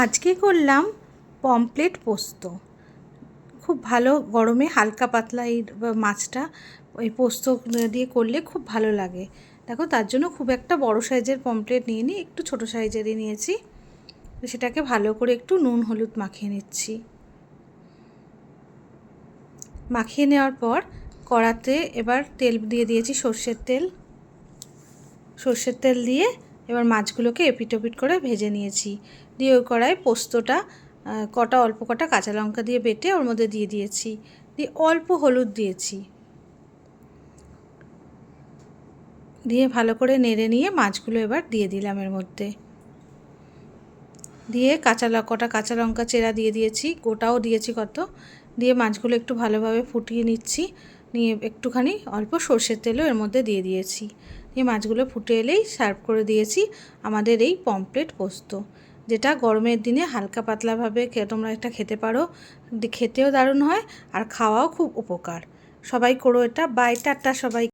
আজকে করলাম পমফ্রেট পোস্ত। খুব ভালো গরমে হালকা পাতলা এই মাছটা ওই পোস্ত দিয়ে করলে খুব ভালো লাগে। দেখো, তার জন্য খুব একটা বড় সাইজের পমফ্রেট নিয়ে নিই, একটু ছোট সাইজেরই নিয়েছি। সেটাকে ভালো করে একটু নুন হলুদ মাখিয়ে নিচ্ছি। মাখিয়ে নেওয়ার পর কড়াতে এবার তেল দিয়ে দিয়েছি, সর্ষের তেল দিয়ে এবার মাছগুলোকে এপিট ওপিট করে ভেজে নিয়েছি। দিয়ে ওই কড়াই পোস্তটা অল্প কটা কাঁচা লঙ্কা দিয়ে বেটে ওর মধ্যে দিয়ে দিয়েছি। দিয়ে অল্প হলুদ দিয়েছি, দিয়ে ভালো করে নেড়ে নিয়ে মাছগুলো এবার দিয়ে দিলাম এর মধ্যে। দিয়ে কটা কাঁচা লঙ্কা চেরা দিয়ে দিয়েছি, গোটাও দিয়েছি কত। দিয়ে মাছগুলো একটু ভালোভাবে ফুটিয়ে নিচ্ছি। নিয়ে একটুখানি অল্প সর্ষের তেলও এর মধ্যে দিয়ে দিয়েছি। দিয়ে মাছগুলো ফুটে এলেই সার্ভ করে দিয়েছি আমাদের এই পমফ্রেট পোস্ত, যেটা গরমের দিনে হালকা পাতলাভাবে তোমরা এটা খেতে পারো। খেতেও দারুণ হয় আর খাওয়াও খুব উপকার। সবাই করো এটা। বাই, টাটা সবাই।